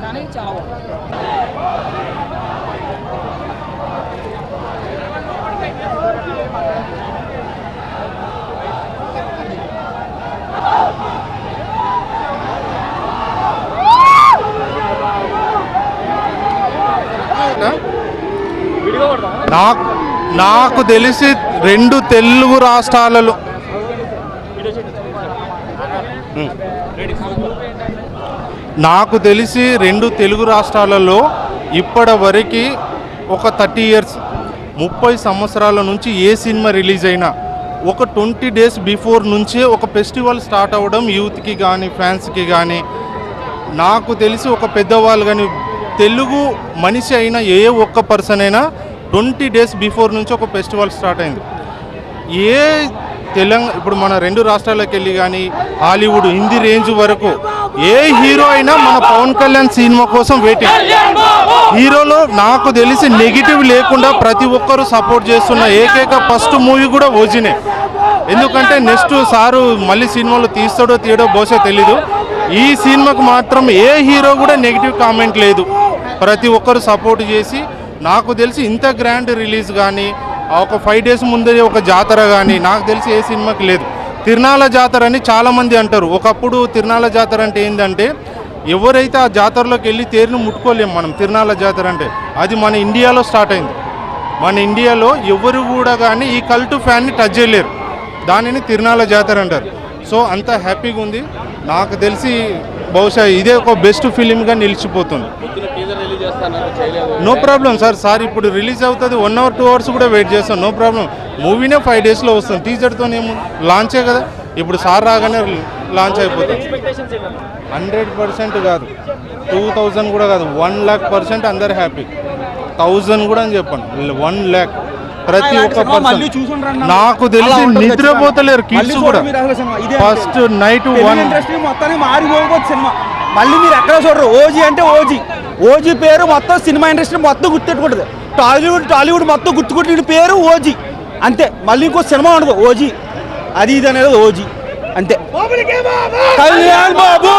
కానీ చాలా నాకు తెలిసి రెండు తెలుగు రాష్ట్రాలలో ఇప్పటి వరకు ఒక 30 years 30 సంవత్సరాల నుంచి ఏ సినిమా రిలీజ్ అయినా ఒక 20 days బిఫోర్ నుంచే ఒక ఫెస్టివల్ స్టార్ట్ అవ్వడం యూత్కి కానీ ఫ్యాన్స్కి కానీ. నాకు తెలిసి ఒక పెద్దవాళ్ళు కానీ తెలుగు మనిషి అయినా ఏ ఒక్క పర్సన్ అయినా 20 days బిఫోర్ నుంచి ఒక ఫెస్టివల్ స్టార్ట్ అయింది. ఇప్పుడు మన రెండు రాష్ట్రాలకు వెళ్ళి కానీ హాలీవుడ్ హిందీ రేంజ్ వరకు ఏ హీరో అయినా మన పవన్ కళ్యాణ్ సినిమా కోసం వెయిటింగ్. హీరోలో నాకు తెలిసి నెగిటివ్ లేకుండా ప్రతి ఒక్కరూ సపోర్ట్ చేస్తున్న ఏకైక ఫస్ట్ మూవీ కూడా ఓజీనే. ఎందుకంటే నెక్స్ట్ సారు మళ్ళీ సినిమాలో తీస్తాడో తీయడో బహుశా తెలీదు. ఈ సినిమాకు మాత్రం ఏ హీరో కూడా నెగిటివ్ కామెంట్ లేదు. ప్రతి ఒక్కరు సపోర్ట్ చేసి నాకు తెలిసి ఇంత గ్రాండ్ రిలీజ్ కానీ ఒక 5 days ముందే ఒక జాతర కానీ నాకు తెలిసి ఏ సినిమాకి లేదు. తిరునాళ్ళ జాతర అని చాలామంది అంటారు. ఒకప్పుడు తిరునాళ్ళ జాతర అంటే ఏంటంటే ఎవరైతే ఆ జాతరలోకి వెళ్ళి తేరును ముట్టుకోలేము మనం. తిరునాళ్ళ జాతర అంటే అది మన ఇండియాలో స్టార్ట్ అయింది. మన ఇండియాలో ఎవరు కూడా కానీ ఈ కల్ట్ ఫ్యాన్ని టచ్ చేయలేరు. దానిని తిరునాళ్ళ జాతర అంటారు. సో అంత హ్యాపీగా ఉంది. నాకు తెలిసి బహుశా ఇదే ఒక బెస్ట్ ఫిలింగా నిలిచిపోతుంది. నో ప్రాబ్లం సార్ ఇప్పుడు రిలీజ్ అవుతుంది 1 hour 2 hours కూడా వెయిట్ చేస్తాం. No problem. మూవీనే 5 daysలో వస్తుంది. టీజర్తో ఏమో లాంచే కదా. ఇప్పుడు సార్ రాగానే లాంచ్ అయిపోతుంది. 100% కాదు, 2000 కూడా కాదు, 1,00,000% అందరు హ్యాపీ. 1000 కూడా అని చెప్పాను, 1 lakh ప్రతి ఒక్క పర్సన్. నాకు తెలిసి నిద్రపోతలేరు కిడ్స్ కూడా. ఫస్ట్ నైట్ 1 మొత్తాన్ని మారిపోవచ్చు సినిమా. మళ్ళీ మీరు ఎక్కడ చూడరు. ఓజీ అంటే ఓజీ పేరు మొత్తం సినిమా ఇండస్ట్రీ మొత్తం గుర్తెట్టుకుంటుంది. టాలీవుడ్ మొత్తం గుర్తుకుంటున్న పేరు ఓజీ అంతే. మళ్ళీ ఇంకో సినిమా ఉండదు ఓజీ అది ఇది అనేది ఓజీ అంతే. కళ్యాణ్ బాబు